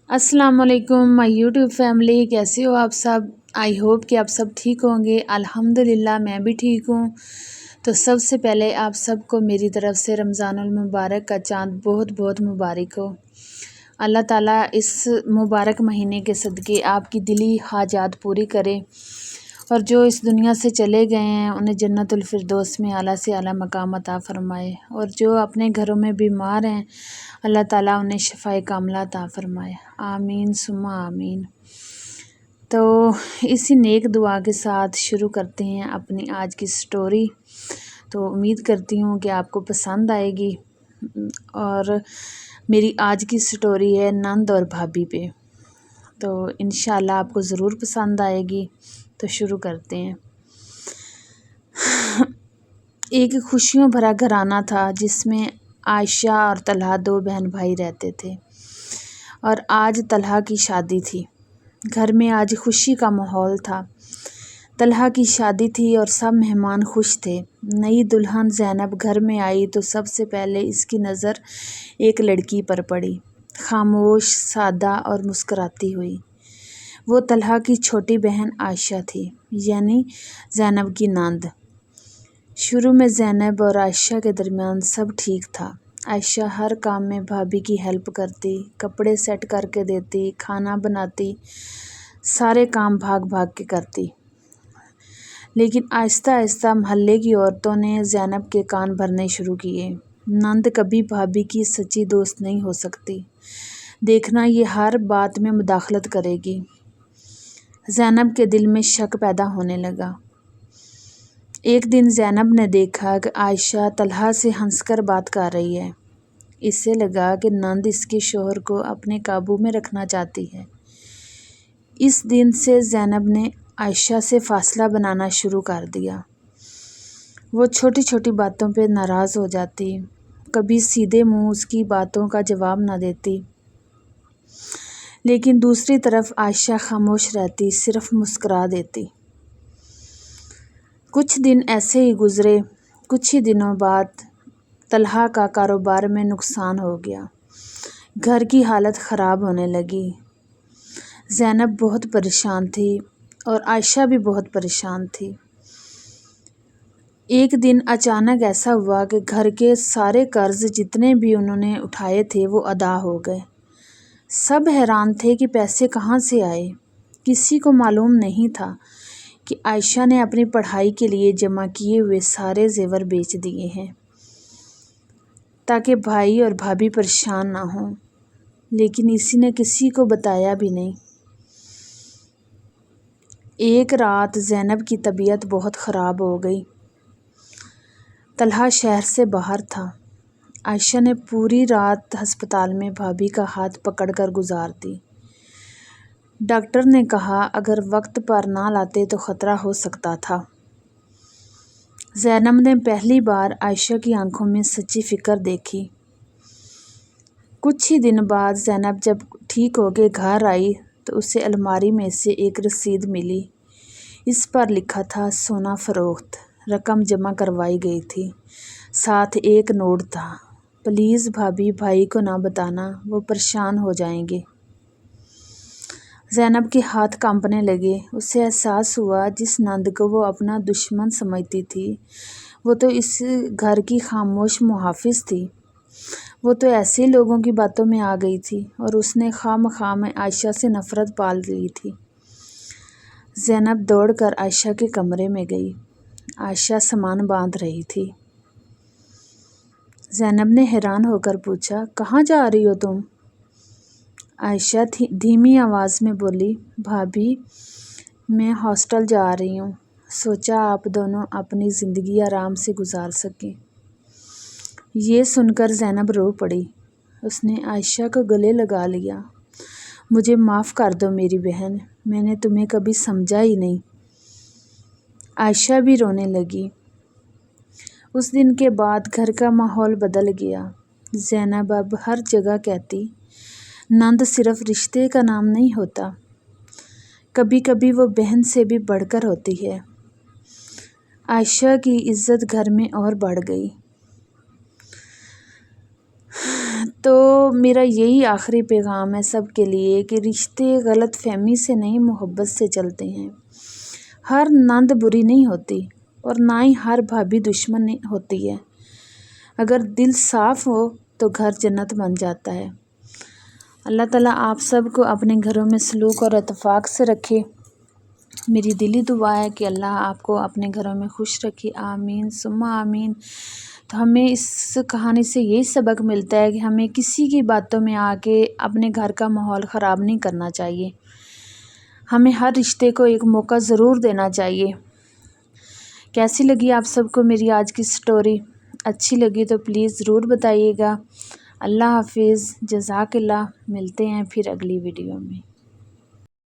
السلام علیکم مائی YouTube family, کیسے ہو آپ سب؟ آئی ہوپ کہ آپ سب ٹھیک ہوں گے۔ الحمدللہ میں بھی ٹھیک ہوں۔ تو سب سے پہلے آپ سب کو میری طرف سے رمضان المبارک کا چاند بہت بہت مبارک ہو۔ اللہ تعالیٰ اس مبارک مہینے کے صدقے آپ کی دلی حاجات پوری کرے، اور جو اس دنیا سے چلے گئے ہیں انہیں جنت الفردوس میں اعلیٰ سے اعلیٰ مقام عطا فرمائے، اور جو اپنے گھروں میں بیمار ہیں اللہ تعالیٰ انہیں شفائے کاملہ عطا فرمائے، آمین ثم آمین۔ تو اسی نیک دعا کے ساتھ شروع کرتے ہیں اپنی آج کی سٹوری۔ تو امید کرتی ہوں کہ آپ کو پسند آئے گی، اور میری آج کی سٹوری ہے نند اور بھابھی پہ، تو انشاءاللہ آپ کو ضرور پسند آئے گی۔ تو شروع کرتے ہیں۔ ایک خوشیوں بھرا گھرانہ تھا جس میں عائشہ اور طلحہ دو بہن بھائی رہتے تھے، اور آج طلحہ کی شادی تھی۔ گھر میں آج خوشی کا ماحول تھا۔ طلحہ کی شادی تھی اور سب مہمان خوش تھے۔ نئی دلہن زینب گھر میں آئی تو سب سے پہلے اس کی نظر ایک لڑکی پر پڑی، خاموش، سادہ اور مسکراتی ہوئی۔ وہ طلحہ کی چھوٹی بہن عائشہ تھی، یعنی زینب کی نند۔ شروع میں زینب اور عائشہ کے درمیان سب ٹھیک تھا۔ عائشہ ہر کام میں بھابھی کی ہیلپ کرتی، کپڑے سیٹ کر کے دیتی، کھانا بناتی، سارے کام بھاگ بھاگ کے کرتی۔ لیکن آہستہ آہستہ محلے کی عورتوں نے زینب کے کان بھرنے شروع کیے۔ نند کبھی بھابھی کی سچی دوست نہیں ہو سکتی، دیکھنا یہ ہر بات میں مداخلت کرے گی۔ زینب کے دل میں شک پیدا ہونے لگا۔ ایک دن زینب نے دیکھا کہ عائشہ طلحہ سے ہنس کر بات کر رہی ہے۔ اسے لگا کہ نند اس کے شوہر کو اپنے قابو میں رکھنا چاہتی ہے۔ اس دن سے زینب نے عائشہ سے فاصلہ بنانا شروع کر دیا۔ وہ چھوٹی چھوٹی باتوں پہ ناراض ہو جاتی، کبھی سیدھے منہ اس کی باتوں کا جواب نہ دیتی، لیکن دوسری طرف عائشہ خاموش رہتی، صرف مسکرا دیتی۔ کچھ دن ایسے ہی گزرے۔ کچھ ہی دنوں بعد طلحہ کا کاروبار میں نقصان ہو گیا، گھر کی حالت خراب ہونے لگی۔ زینب بہت پریشان تھی اور عائشہ بھی بہت پریشان تھی۔ ایک دن اچانک ایسا ہوا کہ گھر کے سارے قرض جتنے بھی انہوں نے اٹھائے تھے وہ ادا ہو گئے۔ سب حیران تھے کہ پیسے کہاں سے آئے۔ کسی کو معلوم نہیں تھا کہ عائشہ نے اپنی پڑھائی کے لیے جمع کیے ہوئے سارے زیور بیچ دیے ہیں تاکہ بھائی اور بھابھی پریشان نہ ہوں، لیکن اسی نے کسی کو بتایا بھی نہیں۔ ایک رات زینب کی طبیعت بہت خراب ہو گئی۔ طلحہ شہر سے باہر تھا۔ عائشہ نے پوری رات ہسپتال میں بھابھی کا ہاتھ پکڑ کر گزار دی۔ ڈاکٹر نے کہا اگر وقت پر نہ لاتے تو خطرہ ہو سکتا تھا۔ زینب نے پہلی بار عائشہ کی آنکھوں میں سچی فکر دیکھی۔ کچھ ہی دن بعد زینب جب ٹھیک ہو کے گھر آئی تو اسے الماری میں سے ایک رسید ملی۔ اس پر لکھا تھا سونا فروخت، رقم جمع کروائی گئی تھی، ساتھ ایک نوٹ تھا، پلیز بھابھی بھائی کو نہ بتانا، وہ پریشان ہو جائیں گے۔ زینب کے ہاتھ کانپنے لگے۔ اسے احساس ہوا جس نند کو وہ اپنا دشمن سمجھتی تھی وہ تو اس گھر کی خاموش محافظ تھی۔ وہ تو ایسے لوگوں کی باتوں میں آ گئی تھی، اور اس نے خواہ مخواہ میں عائشہ سے نفرت پال لی تھی۔ زینب دوڑ کر عائشہ کے کمرے میں گئی۔ عائشہ سامان باندھ رہی تھی۔ زینب نے حیران ہو کر پوچھا کہاں جا رہی ہو تم؟ عائشہ دھیمی آواز میں بولی بھابھی میں ہاسٹل جا رہی ہوں، سوچا آپ دونوں اپنی زندگی آرام سے گزار سکیں۔ یہ سن کر زینب رو پڑی۔ اس نے عائشہ کو گلے لگا لیا۔ مجھے معاف کر دو میری بہن، میں نے تمہیں کبھی سمجھا ہی نہیں۔ عائشہ بھی رونے لگی۔ اس دن کے بعد گھر کا ماحول بدل گیا۔ زینب اب ہر جگہ کہتی نند صرف رشتے کا نام نہیں ہوتا، کبھی کبھی وہ بہن سے بھی بڑھ کر ہوتی ہے۔ عائشہ کی عزت گھر میں اور بڑھ گئی۔ تو میرا یہی آخری پیغام ہے سب کے لیے کہ رشتے غلط فہمی سے نہیں، محبت سے چلتے ہیں۔ ہر نند بری نہیں ہوتی اور نہ ہی ہر بھابھی دشمن ہوتی ہے۔ اگر دل صاف ہو تو گھر جنت بن جاتا ہے۔ اللہ تعالیٰ آپ سب کو اپنے گھروں میں سلوک اور اتفاق سے رکھے۔ میری دلی دعا ہے کہ اللہ آپ کو اپنے گھروں میں خوش رکھے، آمین ثم آمین۔ تو ہمیں اس کہانی سے یہی سبق ملتا ہے کہ ہمیں کسی کی باتوں میں آ کے اپنے گھر کا ماحول خراب نہیں کرنا چاہیے۔ ہمیں ہر رشتے کو ایک موقع ضرور دینا چاہیے۔ کیسی لگی آپ سب کو میری آج کی سٹوری؟ اچھی لگی تو پلیز ضرور بتائیے گا۔ اللہ حافظ، جزاک اللہ۔ ملتے ہیں پھر اگلی ویڈیو میں۔